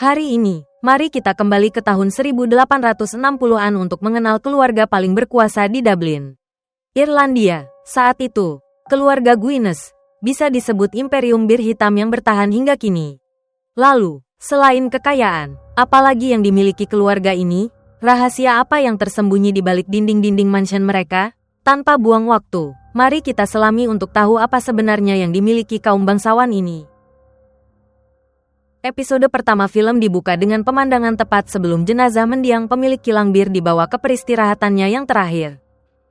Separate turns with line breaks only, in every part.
Hari ini, mari kita kembali ke tahun 1860-an untuk mengenal keluarga paling berkuasa di Dublin, Irlandia. Saat itu, keluarga Guinness bisa disebut imperium bir hitam yang bertahan hingga kini. Lalu, selain kekayaan, apalagi yang dimiliki keluarga ini? Rahasia apa yang tersembunyi di balik dinding-dinding mansion mereka? Tanpa buang waktu, mari kita selami untuk tahu apa sebenarnya yang dimiliki kaum bangsawan ini. Episode pertama film dibuka dengan pemandangan tepat sebelum jenazah mendiang pemilik kilang bir dibawa ke peristirahatannya yang terakhir.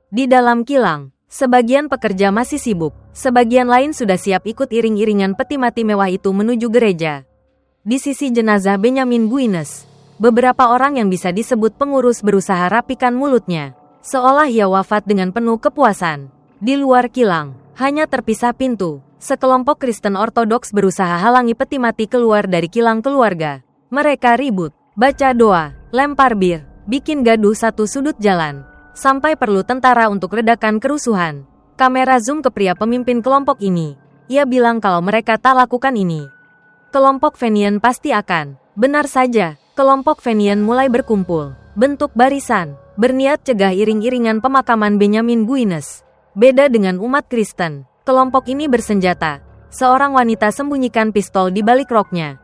Di dalam kilang, sebagian pekerja masih sibuk, sebagian lain sudah siap ikut iring-iringan peti mati mewah itu menuju gereja. Di sisi jenazah Benjamin Guinness, beberapa orang yang bisa disebut pengurus berusaha rapikan mulutnya, seolah ia wafat dengan penuh kepuasan. Di luar kilang, hanya terpisah pintu. Sekelompok Kristen Ortodoks berusaha halangi peti mati keluar dari kilang keluarga. Mereka ribut, baca doa, lempar bir, bikin gaduh satu sudut jalan. Sampai perlu tentara untuk redakan kerusuhan. Kamera zoom ke pria pemimpin kelompok ini. Ia bilang kalau mereka tak lakukan ini, kelompok Fenian pasti akan. Benar saja, kelompok Fenian mulai berkumpul, bentuk barisan, berniat cegah iring-iringan pemakaman Benjamin Guinness. Beda dengan umat Kristen, kelompok ini bersenjata. Seorang wanita sembunyikan pistol di balik roknya.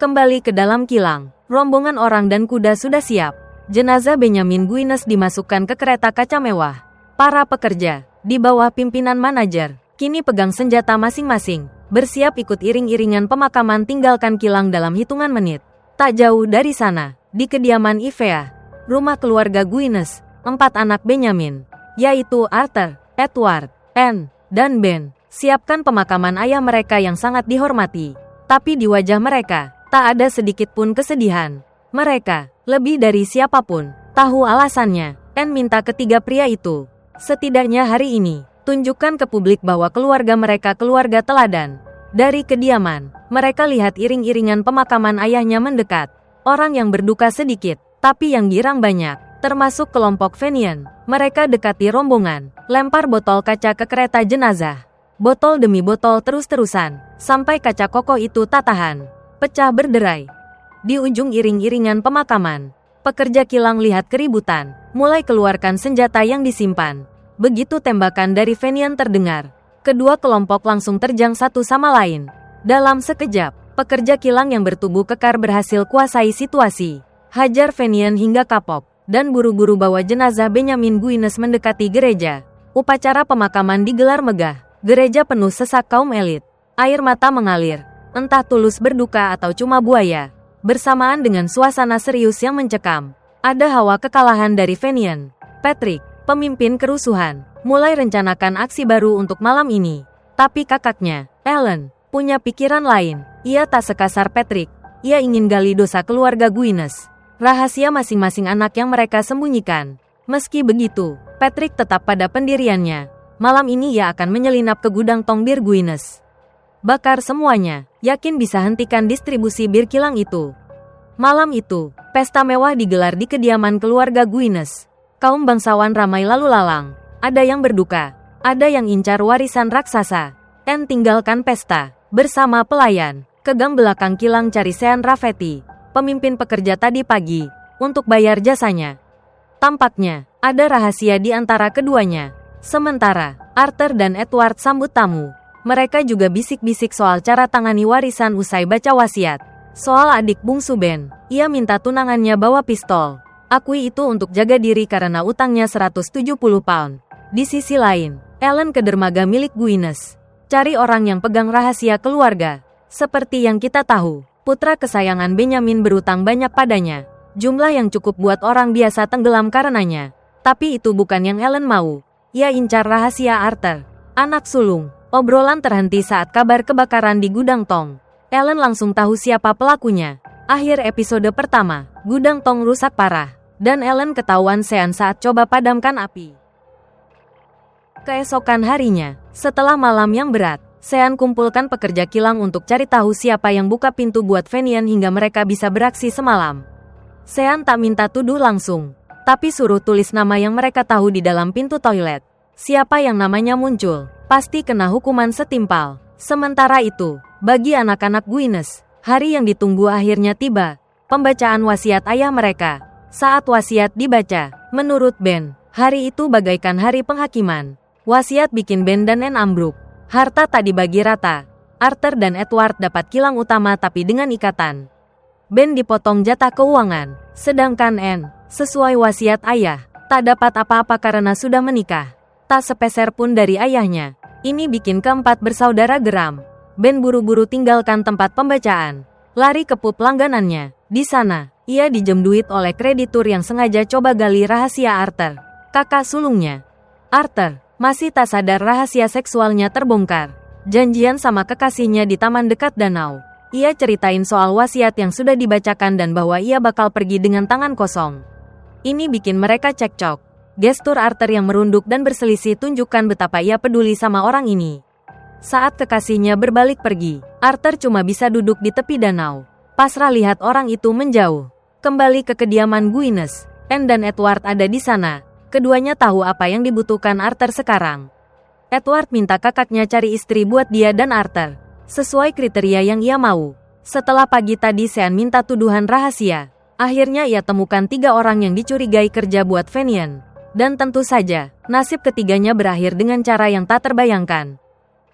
Kembali ke dalam kilang, rombongan orang dan kuda sudah siap. Jenazah Benjamin Guinness dimasukkan ke kereta kaca mewah. Para pekerja, di bawah pimpinan manajer, kini pegang senjata masing-masing, bersiap ikut iring-iringan pemakaman tinggalkan kilang dalam hitungan menit. Tak jauh dari sana, di kediaman Ivea, rumah keluarga Guinness, 4 anak Benjamin, yaitu Arthur, Edward, Anne, dan Ben, siapkan pemakaman ayah mereka yang sangat dihormati. Tapi di wajah mereka, tak ada sedikit pun kesedihan. Mereka, lebih dari siapapun, tahu alasannya. Anne minta ketiga pria itu, setidaknya hari ini, tunjukkan ke publik bahwa keluarga mereka keluarga teladan. Dari kediaman, mereka lihat iring-iringan pemakaman ayahnya mendekat. Orang yang berduka sedikit, tapi yang girang banyak. Termasuk kelompok Fenian. Mereka dekati rombongan, lempar botol kaca ke kereta jenazah. Botol demi botol terus-terusan, sampai kaca kokoh itu tak tahan, pecah berderai. Di ujung iring-iringan pemakaman, pekerja kilang lihat keributan, mulai keluarkan senjata yang disimpan. Begitu tembakan dari Fenian terdengar, kedua kelompok langsung terjang satu sama lain. Dalam sekejap, pekerja kilang yang bertubuh kekar berhasil kuasai situasi, hajar Fenian hingga kapok, dan buru-buru bawa jenazah Benjamin Guinness mendekati gereja. Upacara pemakaman digelar megah. Gereja penuh sesak kaum elit. Air mata mengalir, entah tulus berduka atau cuma buaya. Bersamaan dengan suasana serius yang mencekam, ada hawa kekalahan dari Fenian. Patrick, pemimpin kerusuhan, mulai rencanakan aksi baru untuk malam ini. Tapi kakaknya, Alan, punya pikiran lain. Ia tak sekasar Patrick. Ia ingin gali dosa keluarga Guinness, rahasia masing-masing anak yang mereka sembunyikan. Meski begitu, Patrick tetap pada pendiriannya. Malam ini ia akan menyelinap ke gudang tong bir Guinness. Bakar semuanya, yakin bisa hentikan distribusi bir kilang itu. Malam itu, pesta mewah digelar di kediaman keluarga Guinness. Kaum bangsawan ramai lalu lalang. Ada yang berduka, ada yang incar warisan raksasa. Anne tinggalkan pesta, bersama pelayan, ke gang belakang kilang cari Sean Rafferty, pemimpin pekerja tadi pagi, untuk bayar jasanya. Tampaknya, ada rahasia di antara keduanya. Sementara, Arthur dan Edward sambut tamu. Mereka juga bisik-bisik soal cara tangani warisan usai baca wasiat. Soal adik bungsu Ben, ia minta tunangannya bawa pistol. Akui itu untuk jaga diri karena utangnya 170 pound. Di sisi lain, Alan ke dermaga milik Guinness. Cari orang yang pegang rahasia keluarga. Seperti yang kita tahu, putra kesayangan Benjamin berutang banyak padanya. Jumlah yang cukup buat orang biasa tenggelam karenanya. Tapi itu bukan yang Alan mau. Ia incar rahasia Arthur, anak sulung. Obrolan terhenti saat kabar kebakaran di gudang tong. Alan langsung tahu siapa pelakunya. Akhir episode pertama, gudang tong rusak parah, dan Alan ketahuan Sean saat coba padamkan api. Keesokan harinya, setelah malam yang berat, Sean kumpulkan pekerja kilang untuk cari tahu siapa yang buka pintu buat Fenian hingga mereka bisa beraksi semalam. Sean tak minta tuduh langsung, tapi suruh tulis nama yang mereka tahu di dalam pintu toilet. Siapa yang namanya muncul, pasti kena hukuman setimpal. Sementara itu, bagi anak-anak Guinness, Hari yang ditunggu akhirnya tiba. Pembacaan wasiat ayah mereka. Saat wasiat dibaca, menurut Ben, hari itu bagaikan hari penghakiman. Wasiat bikin Ben dan Anne ambruk. Harta tak dibagi rata. Arthur dan Edward dapat kilang utama tapi dengan ikatan. Ben dipotong jatah keuangan, sedangkan Anne, sesuai wasiat ayah, tak dapat apa-apa karena sudah menikah. Tak sepeser pun dari ayahnya. Ini bikin keempat bersaudara geram. Ben buru-buru tinggalkan tempat pembacaan. Lari ke pub langganannya. Di sana, ia dijem duit oleh kreditur yang sengaja coba gali rahasia Arthur, kakak sulungnya. Arthur masih tak sadar rahasia seksualnya terbongkar. Janjian sama kekasihnya di taman dekat danau. Ia ceritain soal wasiat yang sudah dibacakan dan bahwa ia bakal pergi dengan tangan kosong. Ini bikin mereka cekcok. Gestur Arthur yang merunduk dan berselisih tunjukkan betapa ia peduli sama orang ini. Saat kekasihnya berbalik pergi, Arthur cuma bisa duduk di tepi danau. Pasrah lihat orang itu menjauh. Kembali ke kediaman Guinness. Anne dan Edward ada di sana. Keduanya tahu apa yang dibutuhkan Arthur sekarang. Edward minta kakaknya cari istri buat dia dan Arthur, sesuai kriteria yang ia mau. Setelah pagi tadi Sean minta tuduhan rahasia. Akhirnya ia temukan 3 orang yang dicurigai kerja buat Fenian. Dan tentu saja, nasib ketiganya berakhir dengan cara yang tak terbayangkan.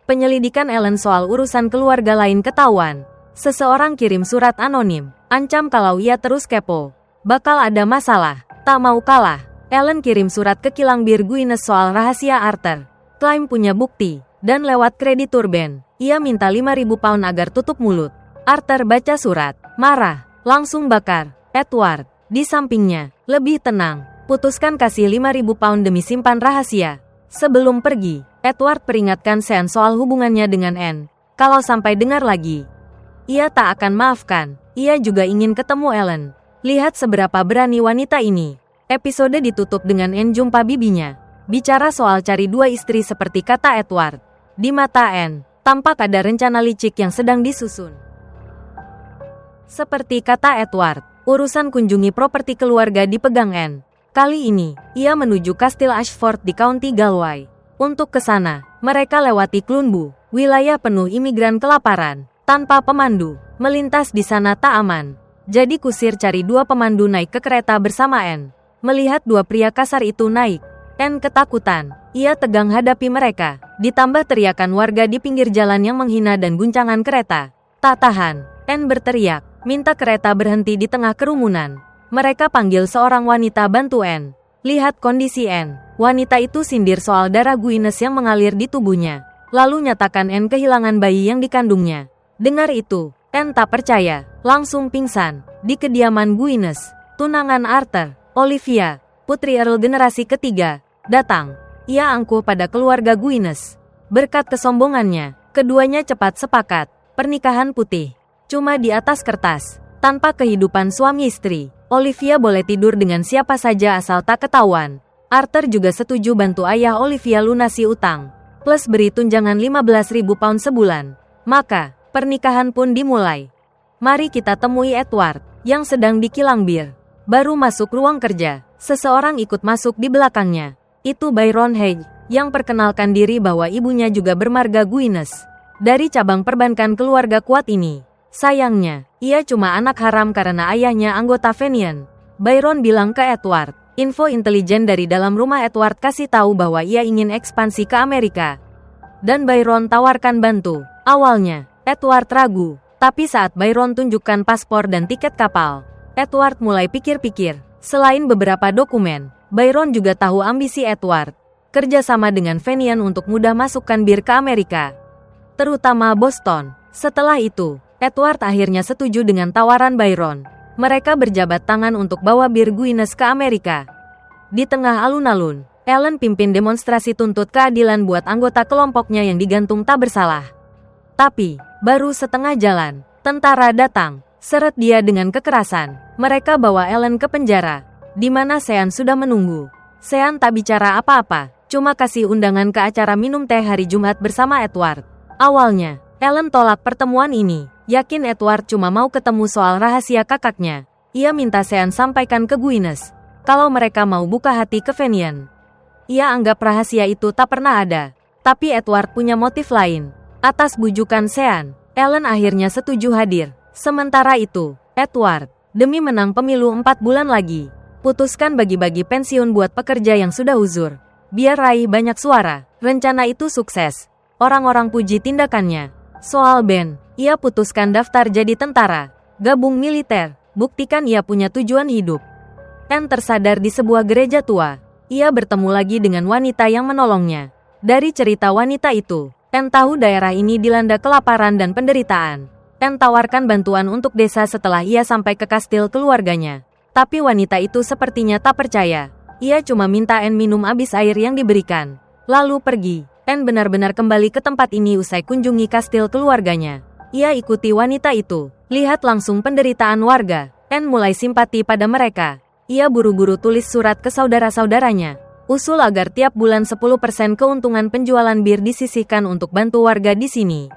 Penyelidikan Ellen soal urusan keluarga lain ketahuan. Seseorang kirim surat anonim, ancam kalau ia terus kepo, bakal ada masalah. Tak mau kalah, Ellen kirim surat ke kilang bir Guinness soal rahasia Arthur. Klaim punya bukti, dan lewat kreditur Ben, ia minta 5.000 pound agar tutup mulut. Arthur baca surat, marah, langsung bakar. Edward, di sampingnya, lebih tenang, putuskan kasih 5.000 pound demi simpan rahasia. Sebelum pergi, Edward peringatkan Sean soal hubungannya dengan Anne. Kalau sampai dengar lagi, ia tak akan maafkan. Ia juga ingin ketemu Ellen. Lihat seberapa berani wanita ini. Episode ditutup dengan Anne jumpa bibinya. Bicara soal cari 2 istri seperti kata Edward. Di mata Anne, tampak ada rencana licik yang sedang disusun. Seperti kata Edward, urusan kunjungi properti keluarga dipegang Anne. Kali ini, ia menuju Kastil Ashford di County Galway. Untuk ke sana, mereka lewati Clunbu, wilayah penuh imigran kelaparan. Tanpa pemandu, melintas di sana tak aman. Jadi kusir cari 2 pemandu naik ke kereta bersama Anne. Melihat 2 pria kasar itu naik, Anne ketakutan. Ia tegang hadapi mereka. Ditambah teriakan warga di pinggir jalan yang menghina dan guncangan kereta. Tak tahan, Anne berteriak, minta kereta berhenti di tengah kerumunan. Mereka panggil seorang wanita bantu Anne. Lihat kondisi Anne. Wanita itu sindir soal darah Guinness yang mengalir di tubuhnya. Lalu nyatakan Anne kehilangan bayi yang dikandungnya. Dengar itu, Anne tak percaya, langsung pingsan. Di kediaman Guinness, tunangan Arthur, Olivia, putri Earl generasi ketiga, datang. Ia angkuh pada keluarga Guinness. Berkat kesombongannya, keduanya cepat sepakat. Pernikahan putih, cuma di atas kertas, tanpa kehidupan suami istri. Olivia boleh tidur dengan siapa saja asal tak ketahuan. Arthur juga setuju bantu ayah Olivia lunasi utang, plus beri tunjangan 15.000 pound sebulan. Maka, pernikahan pun dimulai. Mari kita temui Edward, yang sedang di kilang bir. Baru masuk ruang kerja, seseorang ikut masuk di belakangnya. Itu Byron Hedge, yang perkenalkan diri bahwa ibunya juga bermarga Guinness. Dari cabang perbankan keluarga kuat ini. Sayangnya, ia cuma anak haram karena ayahnya anggota Fenian. Byron bilang ke Edward, info intelijen dari dalam rumah Edward kasih tahu bahwa ia ingin ekspansi ke Amerika. Dan Byron tawarkan bantu. Awalnya, Edward ragu, tapi saat Byron tunjukkan paspor dan tiket kapal, Edward mulai pikir-pikir. Selain beberapa dokumen, Byron juga tahu ambisi Edward, kerjasama dengan Fenian untuk mudah masukkan bir ke Amerika, terutama Boston. Setelah itu, Edward akhirnya setuju dengan tawaran Byron. Mereka berjabat tangan untuk bawa bir Guinness ke Amerika. Di tengah alun-alun, Ellen pimpin demonstrasi tuntut keadilan buat anggota kelompoknya yang digantung tak bersalah. Tapi, baru setengah jalan, tentara datang, seret dia dengan kekerasan. Mereka bawa Ellen ke penjara, di mana Sean sudah menunggu. Sean tak bicara apa-apa, cuma kasih undangan ke acara minum teh hari Jumat bersama Edward. Awalnya, Ellen tolak pertemuan ini, yakin Edward cuma mau ketemu soal rahasia kakaknya. Ia minta Sean sampaikan ke Guinness, kalau mereka mau buka hati ke Fenian. Ia anggap rahasia itu tak pernah ada, tapi Edward punya motif lain. Atas bujukan Sean, Ellen akhirnya setuju hadir. Sementara itu, Edward, demi menang pemilu 4 bulan lagi, putuskan bagi-bagi pensiun buat pekerja yang sudah uzur. Biar raih banyak suara. Rencana itu sukses. Orang-orang puji tindakannya. Soal Ben, ia putuskan daftar jadi tentara. Gabung militer, buktikan ia punya tujuan hidup. Anne tersadar di sebuah gereja tua. Ia bertemu lagi dengan wanita yang menolongnya. Dari cerita wanita itu, Anne tahu daerah ini dilanda kelaparan dan penderitaan. Anne tawarkan bantuan untuk desa setelah ia sampai ke kastil keluarganya. Tapi wanita itu sepertinya tak percaya. Ia cuma minta Anne minum habis air yang diberikan. Lalu pergi. Anne benar-benar kembali ke tempat ini usai kunjungi kastil keluarganya. Ia ikuti wanita itu. Lihat langsung penderitaan warga. Anne mulai simpati pada mereka. Ia buru-buru tulis surat ke saudara-saudaranya. Usul agar tiap bulan 10% keuntungan penjualan bir disisihkan untuk bantu warga di sini.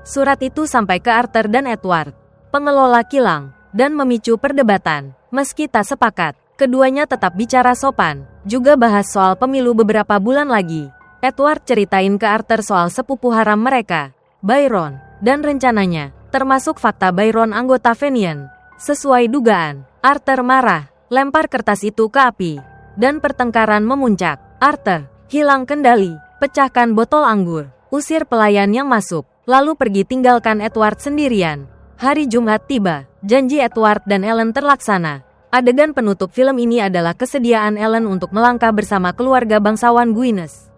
Surat itu sampai ke Arthur dan Edward, pengelola kilang, dan memicu perdebatan. Meski tak sepakat, keduanya tetap bicara sopan, juga bahas soal pemilu beberapa bulan lagi. Edward ceritain ke Arthur soal sepupu haram mereka, Byron, dan rencananya, termasuk fakta Byron anggota Fenian. Sesuai dugaan, Arthur marah, lempar kertas itu ke api, dan pertengkaran memuncak. Arthur hilang kendali, pecahkan botol anggur, usir pelayan yang masuk, lalu pergi tinggalkan Edward sendirian. Hari Jumat tiba, janji Edward dan Ellen terlaksana. Adegan penutup film ini adalah kesediaan Ellen untuk melangkah bersama keluarga bangsawan Guinness.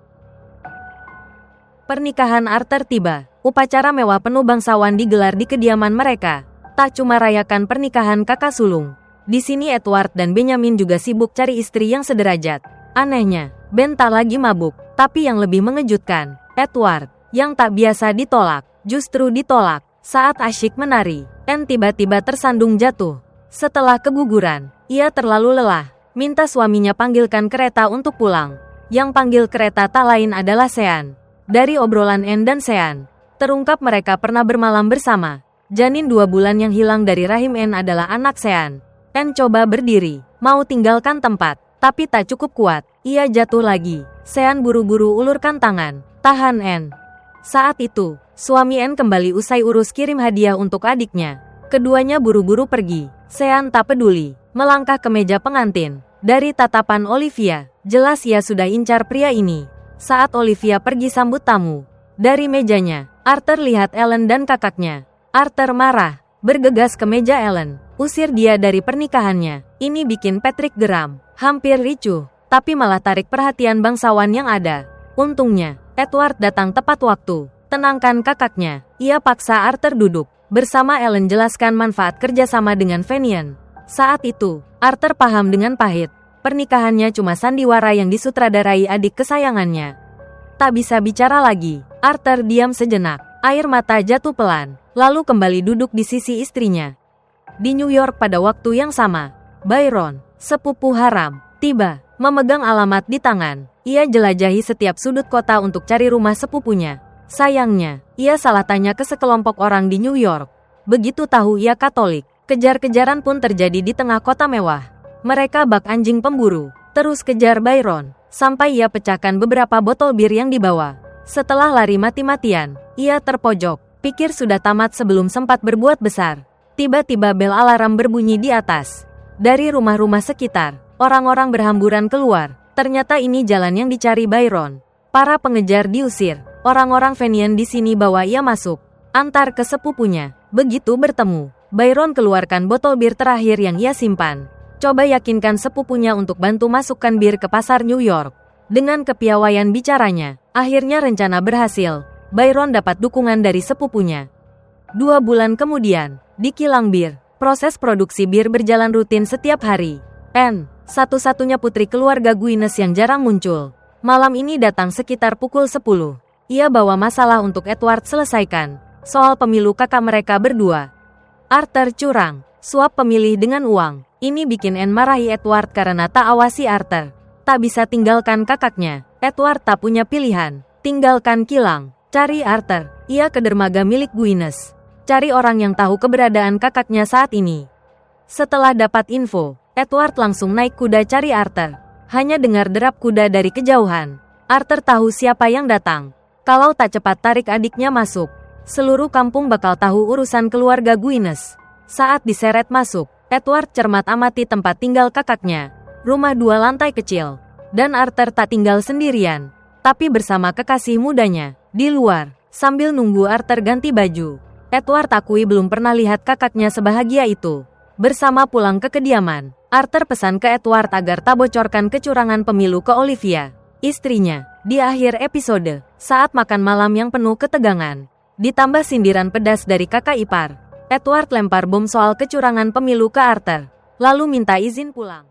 Pernikahan Arthur tiba. Upacara mewah penuh bangsawan digelar di kediaman mereka. Tak cuma rayakan pernikahan kakak sulung. Di sini Edward dan Benjamin juga sibuk cari istri yang sederajat. Anehnya, Ben tak lagi mabuk, tapi yang lebih mengejutkan, Edward, yang tak biasa ditolak, justru ditolak. Saat asyik menari, Anne tiba-tiba tersandung jatuh. Setelah keguguran, ia terlalu lelah, minta suaminya panggilkan kereta untuk pulang. Yang panggil kereta tak lain adalah Sean. Dari obrolan Anne dan Sean, terungkap mereka pernah bermalam bersama. Janin 2 bulan yang hilang dari rahim Anne adalah anak Sean. Anne coba berdiri, mau tinggalkan tempat, tapi tak cukup kuat. Ia jatuh lagi. Sean buru-buru ulurkan tangan, tahan Anne. Saat itu, suami Anne kembali usai urus kirim hadiah untuk adiknya. Keduanya buru-buru pergi. Sean tak peduli, melangkah ke meja pengantin. Dari tatapan Olivia, jelas ia sudah incar pria ini. Saat Olivia pergi sambut tamu, dari mejanya, Arthur lihat Ellen dan kakaknya. Arthur marah, bergegas ke meja Ellen, usir dia dari pernikahannya. Ini bikin Patrick geram, hampir ricuh, tapi malah tarik perhatian bangsawan yang ada. Untungnya, Edward datang tepat waktu, tenangkan kakaknya. Ia paksa Arthur duduk. Bersama Ellen jelaskan manfaat kerjasama dengan Fenian. Saat itu, Arthur paham dengan pahit. Pernikahannya cuma sandiwara yang disutradarai adik kesayangannya. Tak bisa bicara lagi. Arthur diam sejenak. Air mata jatuh pelan. Lalu kembali duduk di sisi istrinya. Di New York pada waktu yang sama, Byron, sepupu haram, tiba, memegang alamat di tangan. Ia jelajahi setiap sudut kota untuk cari rumah sepupunya. Sayangnya, ia salah tanya ke sekelompok orang di New York. Begitu tahu ia Katolik, kejar-kejaran pun terjadi di tengah kota mewah. Mereka bak anjing pemburu, terus kejar Byron, sampai ia pecahkan beberapa botol bir yang dibawa. Setelah lari mati-matian, ia terpojok, pikir sudah tamat sebelum sempat berbuat besar. Tiba-tiba bel alarm berbunyi di atas. Dari rumah-rumah sekitar, orang-orang berhamburan keluar. Ternyata ini jalan yang dicari Byron. Para pengejar diusir. Orang-orang Fenian di sini bawa ia masuk, antar ke sepupunya. Begitu bertemu, Byron keluarkan botol bir terakhir yang ia simpan. Coba yakinkan sepupunya untuk bantu masukkan bir ke pasar New York. Dengan kepiawaian bicaranya, akhirnya rencana berhasil. Byron dapat dukungan dari sepupunya. 2 bulan kemudian, di kilang bir, proses produksi bir berjalan rutin setiap hari. Anne, satu-satunya putri keluarga Guinness yang jarang muncul, malam ini datang sekitar pukul 10. Ia bawa masalah untuk Edward selesaikan, soal pemilu kakak mereka berdua. Arthur curang, suap pemilih dengan uang. Ini bikin Anne marahi Edward karena tak awasi Arthur. Tak bisa tinggalkan kakaknya. Edward tak punya pilihan. Tinggalkan kilang, cari Arthur. Ia ke dermaga milik Guinness. Cari orang yang tahu keberadaan kakaknya saat ini. Setelah dapat info, Edward langsung naik kuda cari Arthur. Hanya dengar derap kuda dari kejauhan. Arthur tahu siapa yang datang. Kalau tak cepat tarik adiknya masuk, seluruh kampung bakal tahu urusan keluarga Guinness. Saat diseret masuk, Edward cermat amati tempat tinggal kakaknya. Rumah 2 lantai kecil. Dan Arthur tak tinggal sendirian, tapi bersama kekasih mudanya. Di luar, sambil nunggu Arthur ganti baju, Edward akui belum pernah lihat kakaknya sebahagia itu. Bersama pulang ke kediaman, Arthur pesan ke Edward agar tak bocorkan kecurangan pemilu ke Olivia, istrinya. Di akhir episode, saat makan malam yang penuh ketegangan, ditambah sindiran pedas dari kakak ipar, Edward lempar bom soal kecurangan pemilu ke Arthur, lalu minta izin pulang.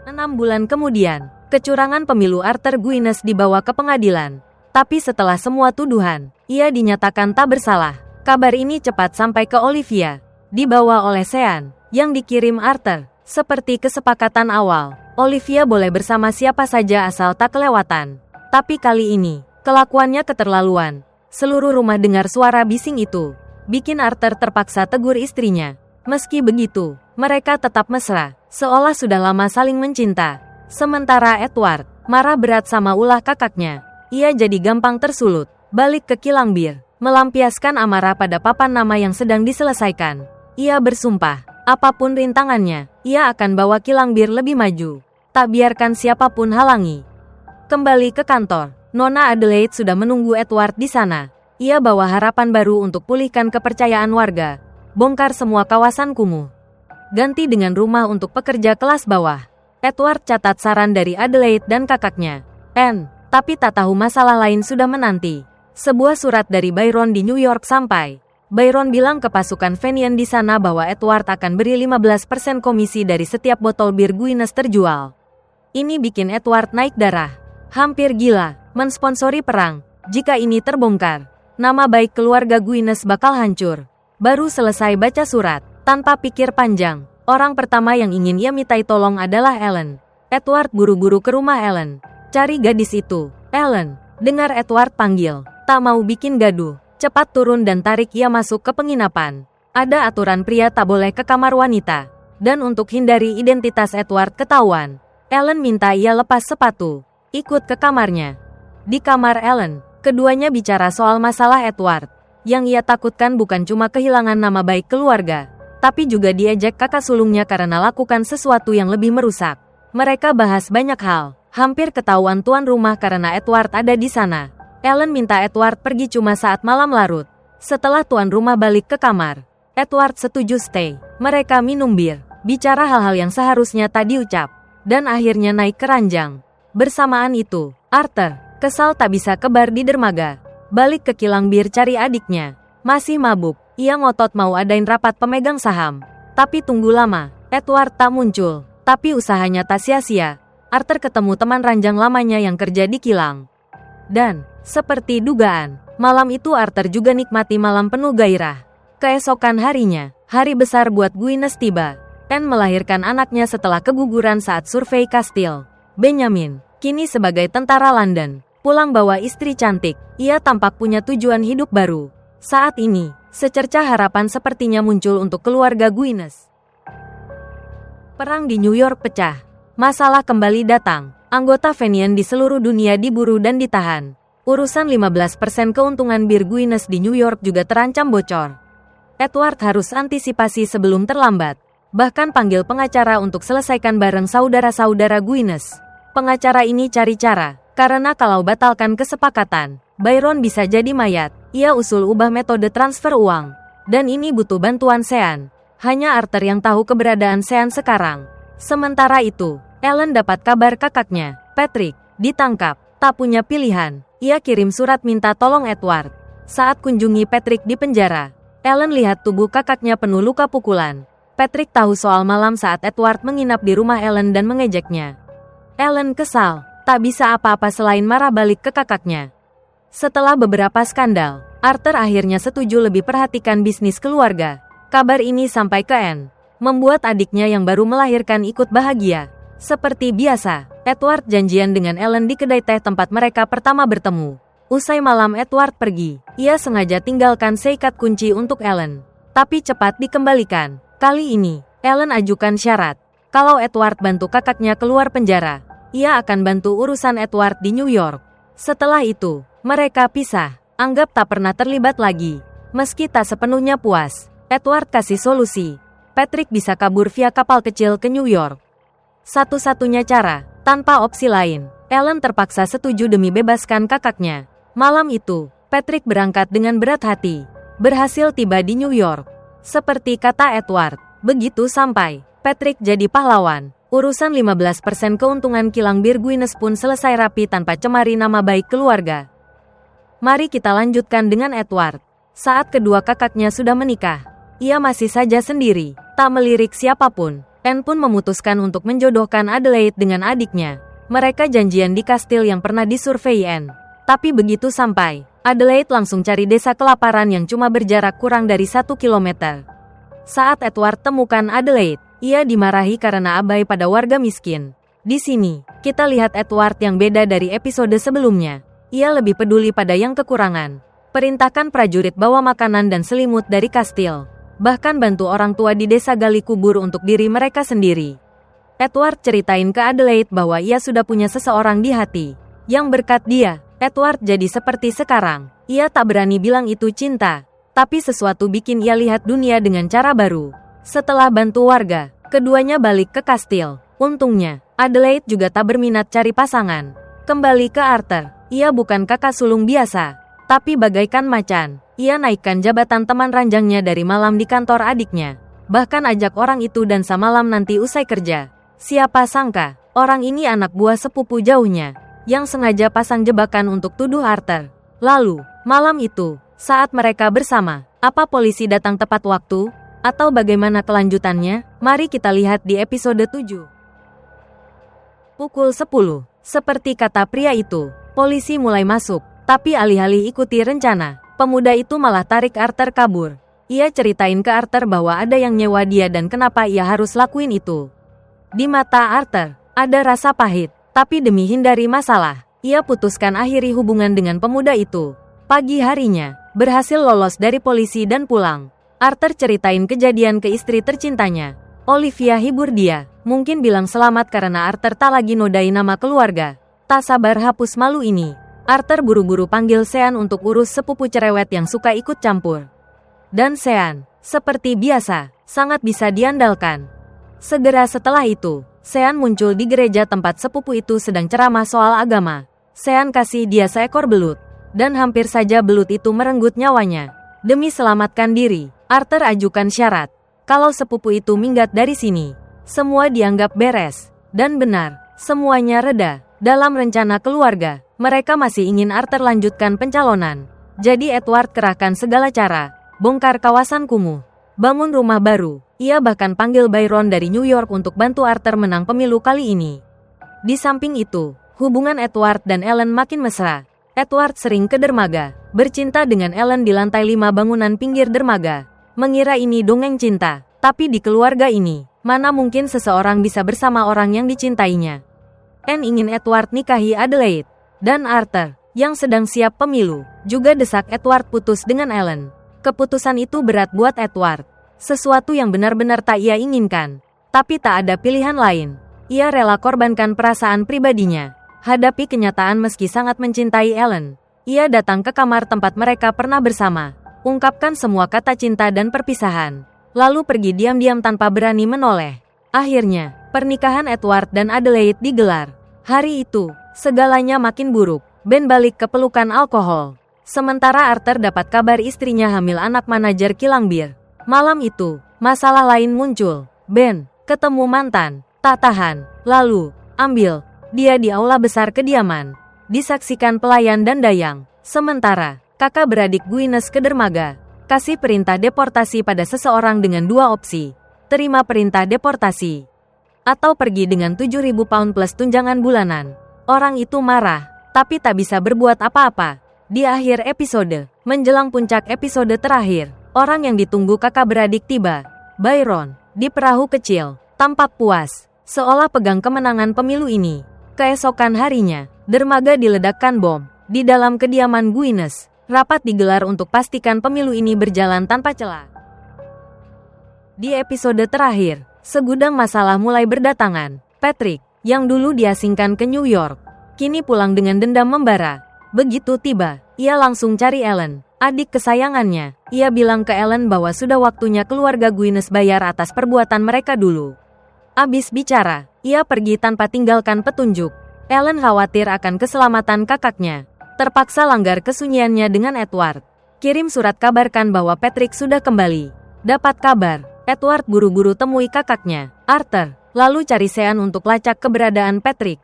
6 bulan kemudian, kecurangan pemilu Arthur Guinness dibawa ke pengadilan. Tapi setelah semua tuduhan, ia dinyatakan tak bersalah. Kabar ini cepat sampai ke Olivia, dibawa oleh Sean, yang dikirim Arthur. Seperti kesepakatan awal, Olivia boleh bersama siapa saja asal tak kelewatan. Tapi kali ini, kelakuannya keterlaluan. Seluruh rumah dengar suara bising itu, bikin Arthur terpaksa tegur istrinya. Meski begitu, mereka tetap mesra, seolah sudah lama saling mencinta. Sementara Edward marah berat sama ulah kakaknya. Ia jadi gampang tersulut, balik ke kilang bir, melampiaskan amarah pada papan nama yang sedang diselesaikan. Ia bersumpah, apapun rintangannya, ia akan bawa kilang bir lebih maju. Tak biarkan siapapun halangi. Kembali ke kantor, Nona Adelaide sudah menunggu Edward di sana. Ia bawa harapan baru untuk pulihkan kepercayaan warga. Bongkar semua kawasan kumuh. Ganti dengan rumah untuk pekerja kelas bawah. Edward catat saran dari Adelaide dan kakaknya. Tapi tak tahu masalah lain sudah menanti. Sebuah surat dari Byron di New York sampai. Byron bilang ke pasukan Fenian di sana bahwa Edward akan beri 15% komisi dari setiap botol bir Guinness terjual. Ini bikin Edward naik darah. Hampir gila, mensponsori perang. Jika ini terbongkar, nama baik keluarga Guinness bakal hancur. Baru selesai baca surat, tanpa pikir panjang, orang pertama yang ingin ia mintai tolong adalah Ellen. Edward buru-buru ke rumah Ellen. Cari gadis itu. Ellen, dengar Edward panggil. Tak mau bikin gaduh. Cepat turun dan tarik ia masuk ke penginapan. Ada aturan pria tak boleh ke kamar wanita. Dan untuk hindari identitas Edward ketahuan, Ellen minta ia lepas sepatu. Ikut ke kamarnya. Di kamar Ellen, keduanya bicara soal masalah Edward. Yang ia takutkan bukan cuma kehilangan nama baik keluarga, tapi juga diejek kakak sulungnya karena lakukan sesuatu yang lebih merusak. Mereka bahas banyak hal. Hampir ketahuan tuan rumah karena Edward ada di sana. Ellen minta Edward pergi cuma saat malam larut. Setelah tuan rumah balik ke kamar, Edward setuju stay. Mereka minum bir, bicara hal-hal yang seharusnya tak diucap, dan akhirnya naik ke ranjang. Bersamaan itu, Arthur, kesal tak bisa ke bar di dermaga, balik ke kilang bir cari adiknya. Masih mabuk, ia ngotot mau adain rapat pemegang saham. Tapi tunggu lama, Edward tak muncul. Tapi usahanya tak sia-sia. Arthur ketemu teman ranjang lamanya yang kerja di kilang. Dan, seperti dugaan, malam itu Arthur juga nikmati malam penuh gairah. Keesokan harinya, hari besar buat Guinness tiba. Anne melahirkan anaknya setelah keguguran saat survei kastil. Benjamin, kini sebagai tentara London, pulang bawa istri cantik. Ia tampak punya tujuan hidup baru. Saat ini, secercah harapan sepertinya muncul untuk keluarga Guinness. Perang di New York pecah. Masalah kembali datang. Anggota Fenian di seluruh dunia diburu dan ditahan. Urusan 15% keuntungan bir Guinness di New York juga terancam bocor. Edward harus antisipasi sebelum terlambat. Bahkan panggil pengacara untuk selesaikan bareng saudara-saudara Guinness. Pengacara ini cari cara, karena kalau batalkan kesepakatan, Byron bisa jadi mayat. Ia usul ubah metode transfer uang. Dan ini butuh bantuan Sean. Hanya Arthur yang tahu keberadaan Sean sekarang. Sementara itu, Ellen dapat kabar kakaknya, Patrick, ditangkap. Tak punya pilihan, ia kirim surat minta tolong Edward. Saat kunjungi Patrick di penjara, Ellen lihat tubuh kakaknya penuh luka pukulan. Patrick tahu soal malam saat Edward menginap di rumah Ellen dan mengejeknya. Ellen kesal, tak bisa apa-apa selain marah balik ke kakaknya. Setelah beberapa skandal, Arthur akhirnya setuju lebih perhatikan bisnis keluarga. Kabar ini sampai ke Anne, membuat adiknya yang baru melahirkan ikut bahagia. Seperti biasa, Edward janjian dengan Ellen di kedai teh tempat mereka pertama bertemu. Usai malam Edward pergi, ia sengaja tinggalkan seikat kunci untuk Ellen. Tapi cepat dikembalikan. Kali ini, Ellen ajukan syarat. Kalau Edward bantu kakaknya keluar penjara, ia akan bantu urusan Edward di New York. Setelah itu, mereka pisah. Anggap tak pernah terlibat lagi. Meski tak sepenuhnya puas, Edward kasih solusi. Patrick bisa kabur via kapal kecil ke New York. Satu-satunya cara, tanpa opsi lain. Ellen terpaksa setuju demi bebaskan kakaknya. Malam itu, Patrick berangkat dengan berat hati. Berhasil tiba di New York. Seperti kata Edward, begitu sampai, Patrick jadi pahlawan. Urusan 15% keuntungan kilang bir Guinness pun selesai rapi tanpa cemari nama baik keluarga. Mari kita lanjutkan dengan Edward. Saat kedua kakaknya sudah menikah, ia masih saja sendiri, tak melirik siapapun. Anne pun memutuskan untuk menjodohkan Adelaide dengan adiknya. Mereka janjian di kastil yang pernah disurvei Anne. Tapi begitu sampai, Adelaide langsung cari desa kelaparan yang cuma berjarak kurang dari 1 kilometer. Saat Edward temukan Adelaide, ia dimarahi karena abai pada warga miskin. Di sini, kita lihat Edward yang beda dari episode sebelumnya. Ia lebih peduli pada yang kekurangan. Perintahkan prajurit bawa makanan dan selimut dari kastil. Bahkan bantu orang tua di desa gali kubur untuk diri mereka sendiri. Edward ceritain ke Adelaide bahwa ia sudah punya seseorang di hati. Yang berkat dia, Edward jadi seperti sekarang. Ia tak berani bilang itu cinta. Tapi sesuatu bikin ia lihat dunia dengan cara baru. Setelah bantu warga, keduanya balik ke kastil. Untungnya, Adelaide juga tak berminat cari pasangan. Kembali ke Arthur, ia bukan kakak sulung biasa. Tapi bagaikan macan, ia naikkan jabatan teman ranjangnya dari malam di kantor adiknya. Bahkan ajak orang itu dansa malam nanti usai kerja. Siapa sangka, orang ini anak buah sepupu jauhnya, yang sengaja pasang jebakan untuk tuduh Arthur. Lalu, malam itu, saat mereka bersama, apa polisi datang tepat waktu? Atau bagaimana kelanjutannya? Mari kita lihat di episode 7. Pukul 10. Seperti kata pria itu, polisi mulai masuk. Tapi alih-alih ikuti rencana, pemuda itu malah tarik Arthur kabur. Ia ceritain ke Arthur bahwa ada yang nyewa dia dan kenapa ia harus lakuin itu. Di mata Arthur, ada rasa pahit. Tapi demi hindari masalah, ia putuskan akhiri hubungan dengan pemuda itu. Pagi harinya, berhasil lolos dari polisi dan pulang. Arthur ceritain kejadian ke istri tercintanya. Olivia hibur dia, mungkin bilang selamat karena Arthur tak lagi nodai nama keluarga. Tak sabar hapus malu ini, Arthur buru-buru panggil Sean untuk urus sepupu cerewet yang suka ikut campur. Dan Sean, seperti biasa, sangat bisa diandalkan. Segera setelah itu, Sean muncul di gereja tempat sepupu itu sedang ceramah soal agama. Sean kasih dia seekor belut, dan hampir saja belut itu merenggut nyawanya. Demi selamatkan diri, Arthur ajukan syarat. Kalau sepupu itu minggat dari sini, semua dianggap beres. Dan benar, semuanya reda. Dalam rencana keluarga, mereka masih ingin Arthur lanjutkan pencalonan. Jadi Edward kerahkan segala cara. Bongkar kawasan kumuh, bangun rumah baru. Ia bahkan panggil Byron dari New York untuk bantu Arthur menang pemilu kali ini. Di samping itu, hubungan Edward dan Ellen makin mesra. Edward sering ke dermaga, bercinta dengan Ellen di lantai 5 bangunan pinggir dermaga. Mengira ini dongeng cinta, tapi di keluarga ini, mana mungkin seseorang bisa bersama orang yang dicintainya. Anne ingin Edward nikahi Adelaide, dan Arthur, yang sedang siap pemilu, juga desak Edward putus dengan Ellen. Keputusan itu berat buat Edward, sesuatu yang benar-benar tak ia inginkan. Tapi tak ada pilihan lain, ia rela korbankan perasaan pribadinya. Hadapi kenyataan meski sangat mencintai Ellen, ia datang ke kamar tempat mereka pernah bersama. Ungkapkan semua kata cinta dan perpisahan, lalu pergi diam-diam tanpa berani menoleh. Akhirnya, pernikahan Edward dan Adelaide digelar. Hari itu, segalanya makin buruk. Ben balik ke pelukan alkohol. Sementara Arthur dapat kabar istrinya hamil anak manajer kilang bir. Malam itu, masalah lain muncul. Ben, ketemu mantan, tak tahan, lalu, ambil dia di aula besar kediaman. Disaksikan pelayan dan dayang. Sementara, kakak beradik Guinness ke dermaga, kasih perintah deportasi pada seseorang dengan dua opsi. Terima perintah deportasi, atau pergi dengan 7.000 pound plus tunjangan bulanan. Orang itu marah, tapi tak bisa berbuat apa-apa. Di akhir episode, menjelang puncak episode terakhir, orang yang ditunggu kakak beradik tiba. Byron, di perahu kecil, tampak puas, seolah pegang kemenangan pemilu ini. Keesokan harinya, dermaga diledakkan bom. Di dalam kediaman Guinness, rapat digelar untuk pastikan pemilu ini berjalan tanpa celah. Di episode terakhir, segudang masalah mulai berdatangan. Patrick, yang dulu diasingkan ke New York, kini pulang dengan dendam membara. Begitu tiba, ia langsung cari Ellen, adik kesayangannya. Ia bilang ke Ellen bahwa sudah waktunya keluarga Guinness bayar atas perbuatan mereka dulu. Abis bicara, ia pergi tanpa tinggalkan petunjuk. Ellen khawatir akan keselamatan kakaknya. Terpaksa langgar kesunyiannya dengan Edward. Kirim surat kabarkan bahwa Patrick sudah kembali. Dapat kabar, Edward buru-buru temui kakaknya, Arthur, lalu cari Sean untuk lacak keberadaan Patrick.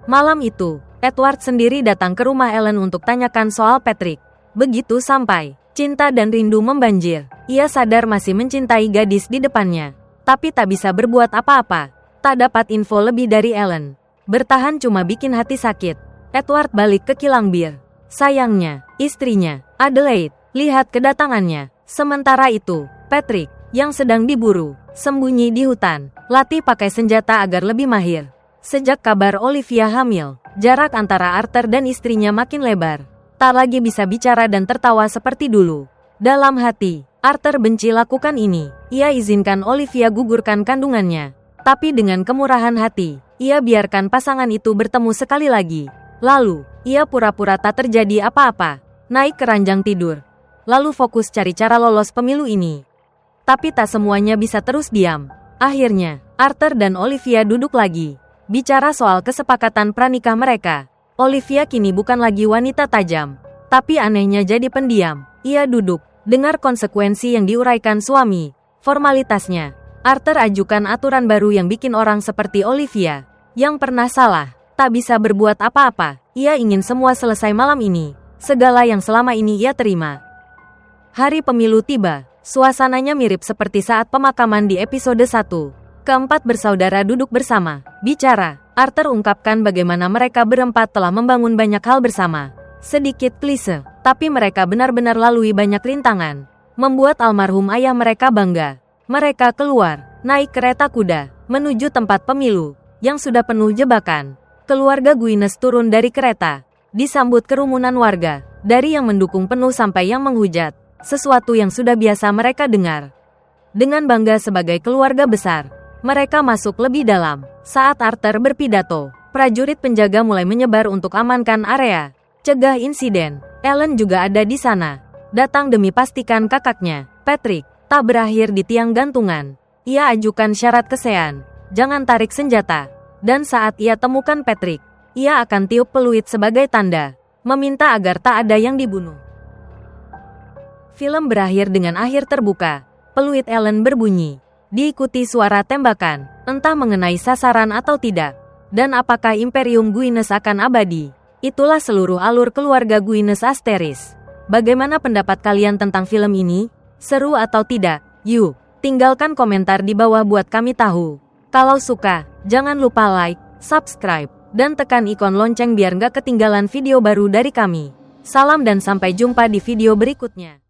Malam itu, Edward sendiri datang ke rumah Ellen untuk tanyakan soal Patrick. Begitu sampai, cinta dan rindu membanjir. Ia sadar masih mencintai gadis di depannya, tapi tak bisa berbuat apa-apa. Tak dapat info lebih dari Ellen. Bertahan cuma bikin hati sakit. Edward balik ke kilang bir. Sayangnya, istrinya, Adelaide, lihat kedatangannya. Sementara itu, Patrick, yang sedang diburu, sembunyi di hutan, latih pakai senjata agar lebih mahir. Sejak kabar Olivia hamil, jarak antara Arthur dan istrinya makin lebar. Tak lagi bisa bicara dan tertawa seperti dulu. Dalam hati, Arthur benci lakukan ini. Ia izinkan Olivia gugurkan kandungannya. Tapi dengan kemurahan hati, ia biarkan pasangan itu bertemu sekali lagi. Lalu, ia pura-pura tak terjadi apa-apa, naik ke ranjang tidur. Lalu fokus cari cara lolos pemilu ini. Tapi tak semuanya bisa terus diam. Akhirnya, Arthur dan Olivia duduk lagi. Bicara soal kesepakatan pranikah mereka. Olivia kini bukan lagi wanita tajam. Tapi anehnya jadi pendiam. Ia duduk, dengar konsekuensi yang diuraikan suami. Formalitasnya, Arthur ajukan aturan baru yang bikin orang seperti Olivia, yang pernah salah, tak bisa berbuat apa-apa. Ia ingin semua selesai malam ini. Segala yang selama ini ia terima. Hari pemilu tiba. Suasananya mirip seperti saat pemakaman di episode 1. Keempat bersaudara duduk bersama, bicara. Arthur ungkapkan bagaimana mereka berempat telah membangun banyak hal bersama. Sedikit klise, tapi mereka benar-benar lalui banyak rintangan. Membuat almarhum ayah mereka bangga. Mereka keluar, naik kereta kuda, menuju tempat pemilu, yang sudah penuh jebakan. Keluarga Guinness turun dari kereta, disambut kerumunan warga, dari yang mendukung penuh sampai yang menghujat. Sesuatu yang sudah biasa mereka dengar. Dengan bangga sebagai keluarga besar, mereka masuk lebih dalam. Saat Arthur berpidato, prajurit penjaga mulai menyebar untuk amankan area, cegah insiden. Ellen juga ada di sana, datang demi pastikan kakaknya, Patrick, tak berakhir di tiang gantungan. Ia ajukan syarat ke Sean, jangan tarik senjata. Dan saat ia temukan Patrick, ia akan tiup peluit sebagai tanda, meminta agar tak ada yang dibunuh. Film berakhir dengan akhir terbuka. Peluit Ellen berbunyi, diikuti suara tembakan, entah mengenai sasaran atau tidak. Dan apakah Imperium Guinness akan abadi? Itulah seluruh alur keluarga Guinness Asteris. Bagaimana pendapat kalian tentang film ini? Seru atau tidak? Yuk, tinggalkan komentar di bawah buat kami tahu. Kalau suka, jangan lupa like, subscribe, dan tekan ikon lonceng biar nggak ketinggalan video baru dari kami. Salam dan sampai jumpa di video berikutnya.